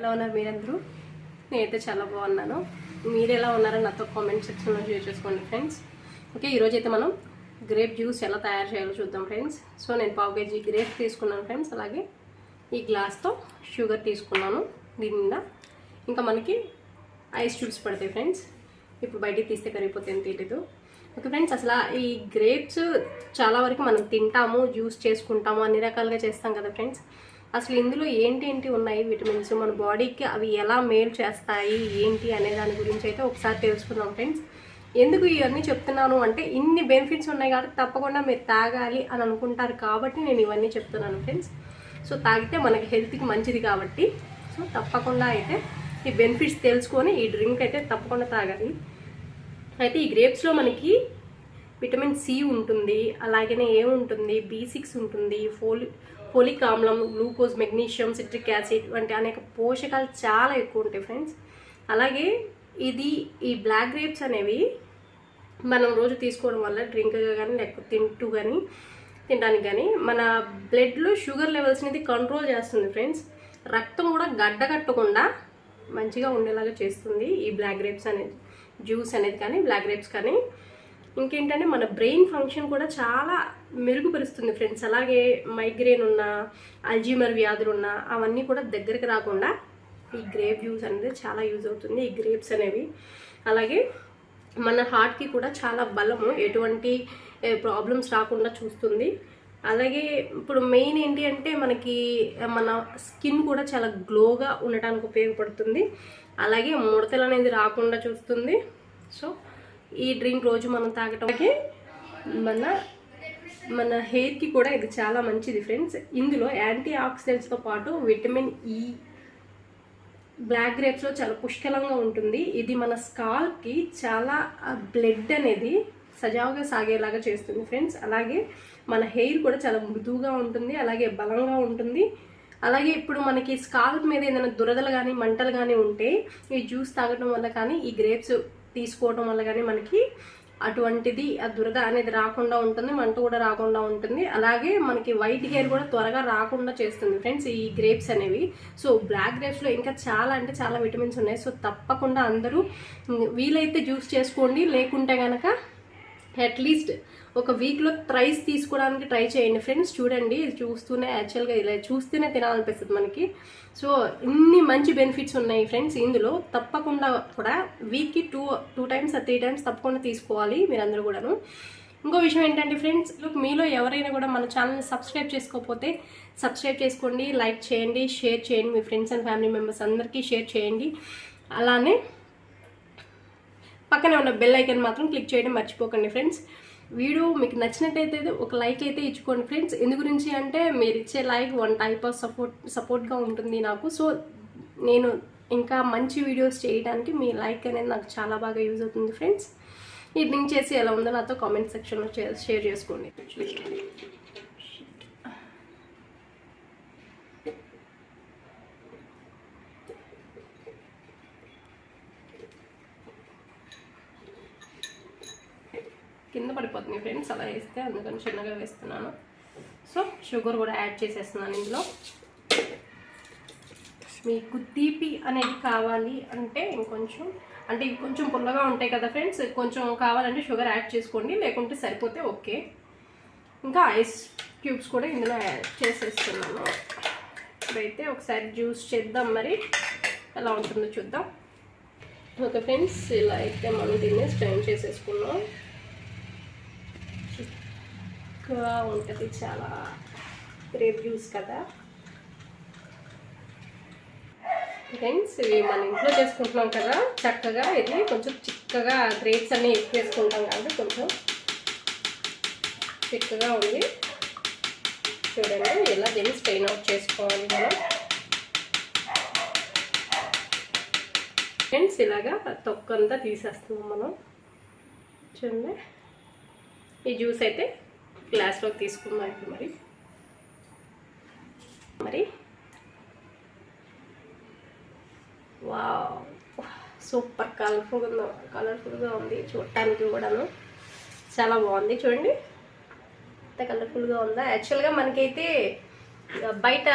ఎలా ఉన్నారు మీరందరూ? నేనైతే చాలా బాగున్నాను. మీరు ఎలా ఉన్నారో నాతో కామెంట్ సెక్షన్లో షేర్ చేసుకోండి ఫ్రెండ్స్. ఓకే, ఈరోజు అయితే మనం గ్రేప్ జ్యూస్ ఎలా తయారు చేయాలో చూద్దాం ఫ్రెండ్స్. సో నేను 1/2 kg గ్రేప్ తీసుకున్నాను ఫ్రెండ్స్. అలాగే ఈ గ్లాస్తో షుగర్ తీసుకున్నాను. దీని మీద ఇంకా మనకి ఐస్ క్యూబ్స్ పడతాయి ఫ్రెండ్స్. ఇప్పుడు బయటికి తీస్తే కరిగిపోతే తెలీదు. ఓకే ఫ్రెండ్స్, అసలు ఈ గ్రేప్స్ చాలా వరకు మనం తింటాము, జ్యూస్ చేసుకుంటాము, అన్ని రకాలుగా చేస్తాం కదా ఫ్రెండ్స్. అసలు ఇందులో ఏంటి ఉన్నాయి విటమిన్స్, మన బాడీకి అవి ఎలా మేలు చేస్తాయి ఏంటి అనే దాని గురించి అయితే ఒకసారి తెలుసుకుందాం ఫ్రెండ్స్. ఎందుకు ఇవన్నీ చెప్తున్నాను అంటే ఇన్ని బెనిఫిట్స్ ఉన్నాయి కాబట్టి తప్పకుండా మీరు తాగాలి అని అనుకుంటారు కాబట్టి నేను ఇవన్నీ చెప్తున్నాను ఫ్రెండ్స్. సో తాగితే మనకి హెల్త్కి మంచిది కాబట్టి సో తప్పకుండా అయితే ఈ బెనిఫిట్స్ తెలుసుకొని ఈ డ్రింక్ అయితే తప్పకుండా తాగాలి. అయితే ఈ గ్రేప్స్లో మనకి విటమిన్ సి ఉంటుంది, అలాగనే ఏముంటుంది, B6 ఉంటుంది, ఫోలిక్ ఆమ్లం, గ్లూకోజ్, మెగ్నీషియం, సిట్రిక్ యాసిడ్ వంటి అనేక పోషకాలు చాలా ఎక్కువ ఉంటాయి ఫ్రెండ్స్. అలాగే ఈ బ్లాక్ గ్రేప్స్ అనేవి మనం రోజు తీసుకోవడం వల్ల డ్రింక్గా కానీ లేకపోతే తినడానికి కానీ మన బ్లడ్లో షుగర్ లెవెల్స్ని ఇది కంట్రోల్ చేస్తుంది ఫ్రెండ్స్. రక్తం కూడా గడ్డకట్టకుండా మంచిగా ఉండేలాగా చేస్తుంది ఈ బ్లాక్ గ్రేప్స్ అనేది, జ్యూస్ అనేది కానీ బ్లాక్ గ్రేప్స్ కానీ. ఇంకేంటంటే మన బ్రెయిన్ ఫంక్షన్ కూడా చాలా మెరుగుపరుస్తుంది ఫ్రెండ్స్. అలాగే మైగ్రేన్ ఉన్న, అల్జీమర్ వ్యాధులు ఉన్న అవన్నీ కూడా దగ్గరికి రాకుండా ఈ గ్రేప్ జ్యూస్ అనేది చాలా యూజ్ అవుతుంది, ఈ గ్రేప్స్ అనేవి. అలాగే మన హార్ట్కి కూడా చాలా బలము, ఎటువంటి ప్రాబ్లమ్స్ రాకుండా చూస్తుంది. అలాగే ఇప్పుడు మెయిన్ ఏంటి అంటే మనకి మన స్కిన్ కూడా చాలా గ్లోగా ఉండటానికి ఉపయోగపడుతుంది. అలాగే ముడతలు అనేది రాకుండా చూస్తుంది. సో ఈ డ్రింక్ రోజు మనం తాగటానికి మన హెయిర్కి కూడా ఇది చాలా మంచిది ఫ్రెండ్స్. ఇందులో యాంటీ ఆక్సిడెంట్స్తో పాటు విటమిన్ ఈ బ్లాక్ గ్రేప్స్లో చాలా పుష్కలంగా ఉంటుంది. ఇది మన స్కాల్ప్కి చాలా బ్లడ్ అనేది సజావుగా సాగేలాగా చేస్తుంది ఫ్రెండ్స్. అలాగే మన హెయిర్ కూడా చాలా మృదువుగా ఉంటుంది, అలాగే బలంగా ఉంటుంది. అలాగే ఇప్పుడు మనకి స్కాల్ప్ మీద ఏదైనా దురదలు కానీ మంటలు కానీ ఉంటే ఈ జ్యూస్ తాగడం వల్ల కానీ ఈ గ్రేప్స్ తీసుకోవడం వల్ల కానీ మనకి అటువంటిది ఆ దురద అనేది రాకుండా ఉంటుంది, మంట కూడా రాకుండా ఉంటుంది. అలాగే మనకి వైట్ హెయిర్ కూడా త్వరగా రాకుండా చేస్తుంది ఫ్రెండ్స్ ఈ గ్రేప్స్ అనేవి. సో బ్లాక్ గ్రేప్స్లో ఇంకా చాలా అంటే చాలా విటమిన్స్ ఉన్నాయి. సో తప్పకుండా అందరూ వీలైతే జ్యూస్ చేసుకోండి, లేకుంటే కనుక అట్లీస్ట్ ఒక వీక్లో థ్రైస్ తీసుకోవడానికి ట్రై చేయండి ఫ్రెండ్స్. చూడండి, ఇది చూస్తూనే యాక్చువల్గా ఇలా చూస్తూనే తినాలనిపిస్తుంది మనకి. సో ఇన్ని మంచి బెనిఫిట్స్ ఉన్నాయి ఫ్రెండ్స్ ఇందులో. తప్పకుండా కూడా వీక్కి టూ టైమ్స్ 3 టైమ్స్ తప్పకుండా తీసుకోవాలి మీరందరూ కూడాను. ఇంకో విషయం ఏంటంటే ఫ్రెండ్స్, మీలో ఎవరైనా కూడా మన ఛానల్ని సబ్స్క్రైబ్ చేసుకోకపోతే సబ్స్క్రైబ్ చేసుకోండి, లైక్ చేయండి, షేర్ చేయండి, మీ ఫ్రెండ్స్ అండ్ ఫ్యామిలీ మెంబర్స్ అందరికీ షేర్ చేయండి. అలానే పక్కనే ఉన్న బెల్ ఐకాన్ మాత్రం క్లిక్ చేయడం మర్చిపోకండి ఫ్రెండ్స్. వీడియో మీకు నచ్చినట్టయితే ఒక లైక్ అయితే ఇచ్చుకోండి ఫ్రెండ్స్. ఎందు గురించి అంటే మీరు ఇచ్చే లైక్ 1 టైప్ ఆఫ్ సపోర్ట్గా ఉంటుంది నాకు. సో నేను ఇంకా మంచి వీడియోస్ చేయడానికి మీ లైక్ అనేది నాకు చాలా బాగా యూజ్ అవుతుంది ఫ్రెండ్స్. ఈ డ్రింక్ చేసి ఎలా ఉందో నాతో కామెంట్ సెక్షన్లో షేర్ చేసుకోండి. కింద పడిపోతుంది ఫ్రెండ్స్ అలా వేస్తే, అందుకని చిన్నగా వేస్తున్నాను. సో షుగర్ కూడా యాడ్ చేసేస్తున్నాను ఇందులో. మీకు తీపి అనేది కావాలి అంటే ఇంకొంచెం, అంటే ఇవి కొంచెం పుల్లగా ఉంటాయి కదా ఫ్రెండ్స్, కొంచెం కావాలంటే షుగర్ యాడ్ చేసుకోండి, లేకుంటే సరిపోతే ఓకే. ఇంకా ఐస్ క్యూబ్స్ కూడా ఇందులో యాడ్ చేసేస్తున్నాను. ఇప్పుడైతే ఒకసారి జ్యూస్ చేద్దాం, మరి ఎలా ఉంటుందో చూద్దాం. ఓకే ఫ్రెండ్స్, ఇలా అయితే మనం దీన్ని స్ట్రైన్ చేసేసుకున్నాం. చిక్కగా ఉంటుంది, చాలా గ్రేప్ జ్యూస్ కదా ఫ్రెండ్స్. ఇవి మన ఇంట్లో చేసుకుంటున్నాం కదా చక్కగా. ఇది కొంచెం చిక్కగా, గ్రేప్స్ అన్నీ ఎక్కువ వేసుకుంటాం కాబట్టి కొంచెం చిక్కగా ఉంది. చూడండి, ఇలా దీన్ని స్ట్రెయిన్ అవుట్ చేసుకోవాలి మనం ఫ్రెండ్స్. ఇలాగా తొక్కంతా తీసేస్తున్నాం మనం. చూడండి, ఈ జ్యూస్ అయితే గ్లాస్లోకి తీసుకుందాం ఇప్పుడు. మరి వావ్, సూపర్ కలర్ఫుల్గా ఉంది చూడటానికి కూడాను. చాలా బాగుంది చూడండి, ఎంత కలర్ఫుల్గా ఉందా. యాక్చువల్గా మనకైతే బయట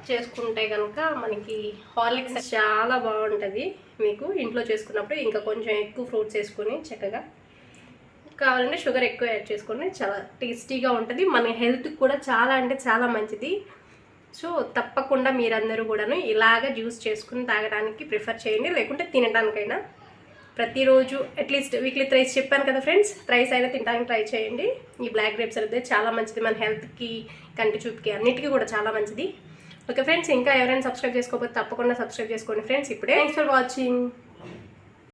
చేసుకుంటే కనుక మనకి హార్లిక్స్ చాలా బాగుంటుంది. మీకు ఇంట్లో చేసుకున్నప్పుడు ఇంకా కొంచెం ఎక్కువ ఫ్రూట్స్ వేసుకొని చక్కగా కావాలంటే షుగర్ ఎక్కువ యాడ్ చేసుకొని చాలా టేస్టీగా ఉంటుంది. మన హెల్త్కి కూడా చాలా అంటే చాలా మంచిది. సో తప్పకుండా మీరందరూ కూడాను ఇలాగ జ్యూస్ చేసుకుని తాగడానికి ప్రిఫర్ చేయండి, లేకుంటే తినడానికైనా ప్రతిరోజు అట్లీస్ట్ వీక్లీ థ్రైస్ చెప్పాను కదా ఫ్రెండ్స్, థ్రైస్ అయినా తినడానికి ట్రై చేయండి. ఈ బ్లాక్ గ్రేప్స్ అయితే చాలా మంచిది, మన హెల్త్కి, కంటి చూపుకి అన్నిటికీ కూడా చాలా మంచిది. ఓకే ఫ్రెండ్స్, ఇంకా ఎవరైనా సబ్స్క్రైబ్ చేసుకోకపోతే తప్పకుండా సబ్స్క్రైబ్ చేసుకోండి ఫ్రెండ్స్ ఇప్పుడే. Thanks for watching.